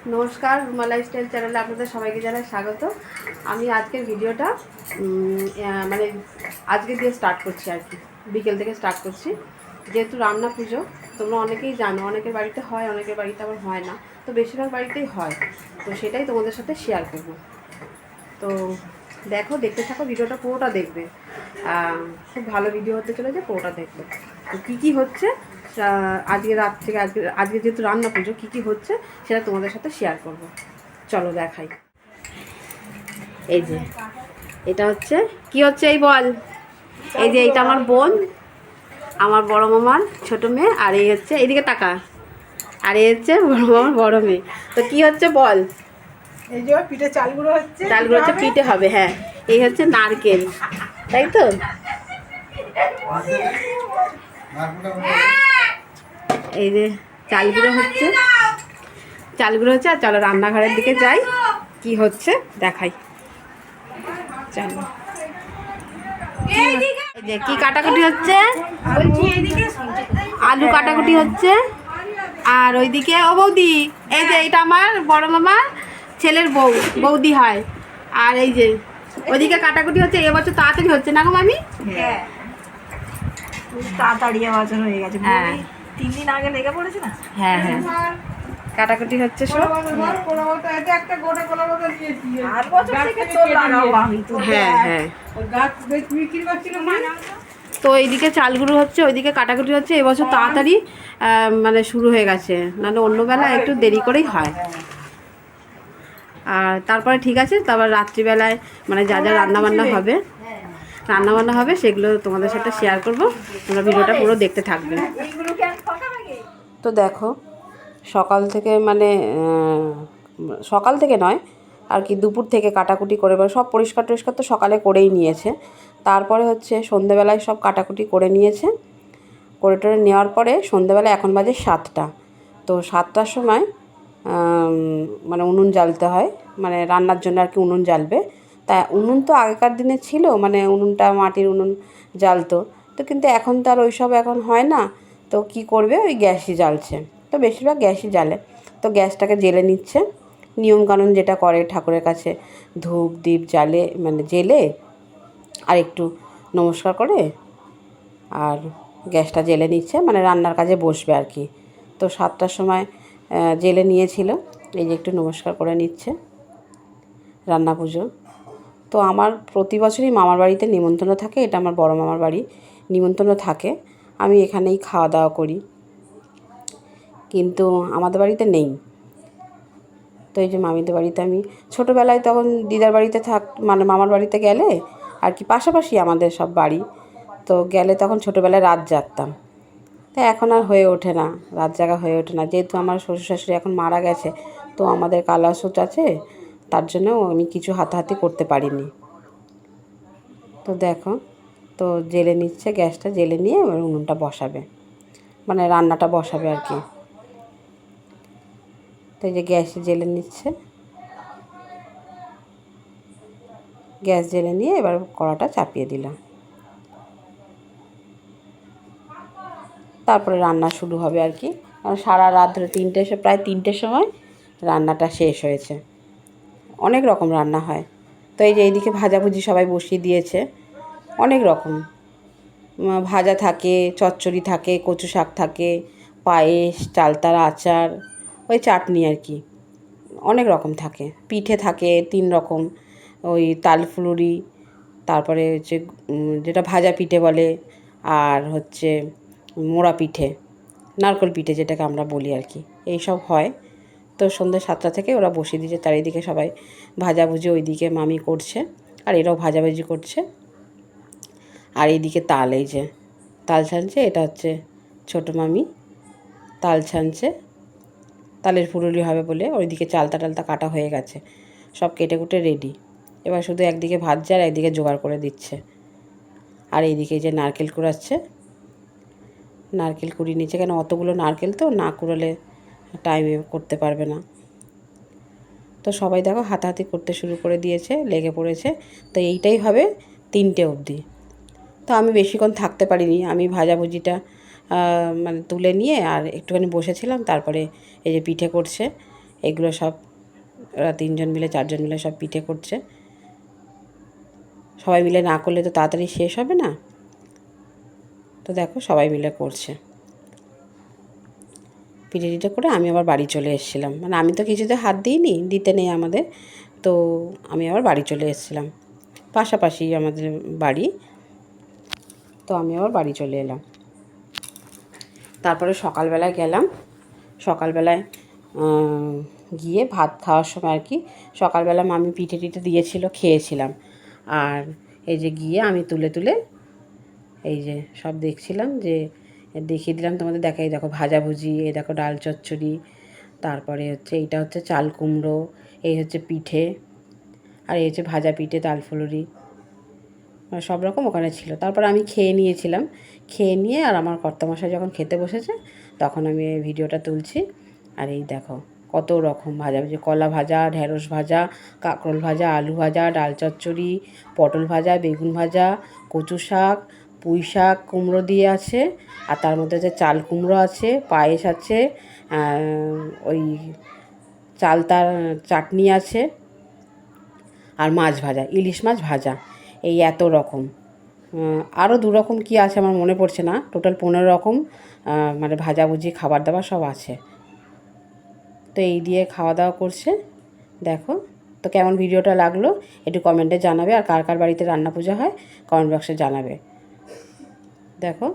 নমস্কার, রুমা লাইফস্টাইল চ্যানেলে আপনাদের সবাইকে জানাই স্বাগত। আমি আজকের ভিডিওটা মানে আজকে দিয়ে স্টার্ট করছি আর কি, বিকেল থেকে স্টার্ট করছি। যেহেতু রান্না পুজো, তোমরা অনেকেই জানো, অনেকের বাড়িতে হয়, অনেকের বাড়িতে আবার হয় না, তো বেশিরভাগ বাড়িতেই হয়। তো সেটাই তোমাদের সাথে শেয়ার করব। তো দেখো, দেখতে থাকো, ভিডিওটা পুরোটা দেখবে। খুব ভালো ভিডিও হতে চলেছে, পুরোটা দেখবে। তো কী কী হচ্ছে আজকে রাত থেকে, আজকে যেহেতু রান্না পুজো, কী কী হচ্ছে সেটা তোমাদের সাথে শেয়ার করব। চলো দেখাই। এই যে এটা হচ্ছে, কি হচ্ছে এই বল। এই যে এইটা আমার বোন, আমার বড় মামার ছোট মেয়ে, আর এই হচ্ছে এইদিকে টাকা, আর এই হচ্ছে বড় মামার বড় মেয়ে। তো কি হচ্ছে বল। এই যে পিঠে চালগুলো হচ্ছে, চালগুলো হচ্ছে পিঠে হবে। হ্যাঁ, এই হচ্ছে নারকেল, তাই তো। এই যে চালগুলো হচ্ছে, আর চলো রান্নাঘরের দিকে যাই, কি হচ্ছে দেখাই। চলো, এই যে কি কাটাকুটি হচ্ছে, আলু কাটাকুটি হচ্ছে। আর ওইদিকে ও বৌদি, এই যে এটা আমার বড় মামার ছেলের বৌদি হয়। আর এই যে ওইদিকে কাটাকুটি হচ্ছে। এবছর তাড়াতাড়ি হচ্ছে না গো মামি? হ্যাঁ, তাড়াতাড়ি বছর হয়ে গেছে। হ্যাঁ, 3 দিন আগে লেগে পড়েছে না। হ্যাঁ হ্যাঁ, কাটাকুটি হচ্ছে সব। হ্যাঁ হ্যাঁ, তো এইদিকে চালগুলো হচ্ছে, ওইদিকে কাটাকুটি হচ্ছে। এবছর তাড়াতাড়ি মানে শুরু হয়ে গেছে, নাহলে অন্য বেলা একটু দেরি করেই হয়। আর তারপরে ঠিক আছে, তারপর রাত্রিবেলায় মানে যা যা রান্নাবান্না হবে সেগুলো তোমাদের সাথে শেয়ার করব। তোমরা ভিডিওটা পুরো দেখতে থাকবে। তো দেখো, সকাল থেকে মানে সকাল থেকে নয় আর কি, দুপুর থেকে কাটাকুটি করে সব পরিষ্কার টরিষ্কার তো সকালে করেই নিয়েছে। তারপরে হচ্ছে সন্ধেবেলায় সব কাটাকুটি করে নিয়েছে। করে টোরে নেওয়ার পরে সন্ধেবেলা এখন বাজে 7টা। তো 7টার সময় মানে উনুন জ্বালতে হয়, মানে রান্নার জন্য আর কি উনুন জ্বালবে। তা উনুন তো আগেকার দিনে ছিল, মানে উনুনটা মাটির উনুন জ্বালতো। তো কিন্তু এখন তো আর ওইসব এখন হয় না। তো কি করবে, ওই গ্যাসই জ্বালছে। তো বেশিরভাগ গ্যাসই জ্বালে। তো গ্যাসটাকে জ্বেলে নিচ্ছে, নিয়মকানুন যেটা করে ঠাকুরের কাছে ধূপ দ্বীপ জ্বালে, মানে জ্বেলে আর একটু নমস্কার করে আর গ্যাসটা জ্বেলে নিচ্ছে, মানে রান্নার কাজে বসবে আর কি। তো 7টার সময় জ্বেলে নিয়েছিল, এই যে একটু নমস্কার করে নিচ্ছে, রান্না পুজো। তো আমার প্রতি বছরই মামার বাড়িতে নিমন্ত্রণ থাকে, এটা আমার বড় মামার বাড়ি, নিমন্ত্রণ থাকে। আমি এখানেই খাওয়া দাওয়া করি, কিন্তু আমাদের বাড়িতে নেই। তো এই যে মামিদের বাড়িতে আমি ছোটোবেলায় তখন দিদার বাড়িতে মানে মামার বাড়িতে গেলে আর কি, পাশাপাশি আমাদের সব বাড়ি, তো গেলে তখন ছোটোবেলায় রাত জাগতাম। তাই এখন আর হয়ে ওঠে না, রাত জাগা হয়ে ওঠে না, যেহেতু আমার শ্বশুর শাশুড়ি এখন মারা গেছে। তো আমাদের কালাসুচ আছে, তার জন্যও আমি কিছু হাতাহাতি করতে পারিনি। তো দেখো, তো জেলে নিচ্ছে, গ্যাসটা জেলে নিয়ে এবার উনুনটা বসাবে, মানে রান্নাটা বসাবে আর কি। তো এই যে গ্যাস জেলে নিচ্ছে, গ্যাস জেলে নিয়ে এবার কড়াটা চাপিয়ে দিলাম। তারপরে রান্না শুরু হবে আর কি। কারণ সারা রাত ধরে প্রায় 3টের সময় রান্নাটা শেষ হয়েছে। অনেক রকম রান্না হয়। তো এই যে এইদিকে ভাজাভুজি সবাই বসিয়ে দিয়েছে, অনেক রকম ভাজা থাকে, চচ্চড়ি থাকে, কচু শাক থাকে, পায়েস, চালতার আচার, ওই চাটনি আর কি, অনেক রকম থাকে। পিঠে থাকে 3 রকম, ওই তালফুলুরি, তারপরে হচ্ছে যেটা ভাজা পিঠে বলে, আর হচ্ছে মোড়া পিঠে, নারকেল পিঠে যেটাকে আমরা বলি আর কি, এইসব হয়। তো সন্ধ্যে 7টা থেকে ওরা বসিয়ে দিয়েছে, চারিদিকে সবাই ভাজাভুজি, ওইদিকে মামি করছে আর এরাও ভাজাভাজি করছে। আর এইদিকে তাল, এই যে তাল ছানছে, এটা হচ্ছে ছোটো মামি তাল ছানছে, তালের ফুলুরি হবে বলে। ওইদিকে চালতা টালতা কাটা হয়ে গেছে, সব কেটে কুটে রেডি। এবার শুধু একদিকে ভাজছে আর একদিকে জোগাড় করে দিচ্ছে। আর এইদিকে যে নারকেল কুড়াচ্ছে, নারকেল কুড়িয়ে নিচ্ছে, কেন অতগুলো নারকেল তো না কুড়ালে টাইমে করতে পারবে না। তো সবাই দেখো হাতাহাতি করতে শুরু করে দিয়েছে, লেগে পড়েছে। তো এইটাই হবে 3টে অবধি। তো আমি বেশিক্ষণ থাকতে পারিনি, আমি ভাজাভুজিটা মানে তুলে নিয়ে আর একটুখানি বসেছিলাম। তারপরে এই যে পিঠে করছে, এগুলো সব ওরা 3জন মিলে 4জন মিলে সব পিঠে করছে। সবাই মিলে না করলে তো তাড়াতাড়ি শেষ হবে না। তো দেখো সবাই মিলে করছে। পিঠে টিঠে করে আমি আবার বাড়ি চলে এসেছিলাম, মানে আমি তো কিছুতে হাত দিইনি, দিতে নেই আমাদের, তো আমি আবার বাড়ি চলে এসেছিলাম। পাশাপাশি আমাদের বাড়ি, তো আমি আবার বাড়ি চলে এলাম। তারপরে সকালবেলায় গেলাম, সকালবেলায় গিয়ে ভাত খাওয়ার সময় আর কি, সকালবেলা মামি পিঠে টিঠে দিয়েছিল, খেয়েছিলাম। আর এই যে গিয়ে আমি তুলে তুলে এই যে সব দেখছিলাম, যে দেখিয়ে দিলাম তোমাদের। দেখাই দেখো ভাজাভুজি, এই দেখো ডাল চচ্চড়ি, তারপরে হচ্ছে এইটা হচ্ছে চাল কুমড়ো, এই হচ্ছে পিঠে, আর এই হচ্ছে ভাজা পিঠে তাল ফুলুরি, মানে সব রকম ওখানে ছিল। তারপর আমি খেয়ে নিয়েছিলাম, খেয়ে নিয়ে আর আমার কর্তামশাই যখন খেতে বসেছে তখন আমি এই ভিডিওটা তুলছি। আর এই দেখো কত রকম ভাজাভুজি, কলা ভাজা, ঢ্যাঁড়স ভাজা, কাঁকরোল ভাজা, আলু ভাজা, ডাল চচ্চড়ি, পটল ভাজা, বেগুন ভাজা, কচু শাক, পুঁই শাক কুমড়ো দিয়ে আছে, আর তার মধ্যে যে চাল কুমড়ো আছে, পায়েস আছে, ওই চালতার চাটনি আছে, আর মাছ ভাজা, ইলিশ মাছ ভাজা, এই এত রকম। আরও 2 রকম কী আছে আমার মনে পড়ছে না, টোটাল 15 রকম মানে ভাজাভুজি খাবার দাবার সব আছে। তো এই দিয়ে খাওয়া দাওয়া করছে দেখো। তো কেমন ভিডিওটা লাগলো একটু কমেন্টে জানাবে, আর কার কার বাড়িতে রান্না পূজা হয় কমেন্ট বক্সে জানাবে। দেখো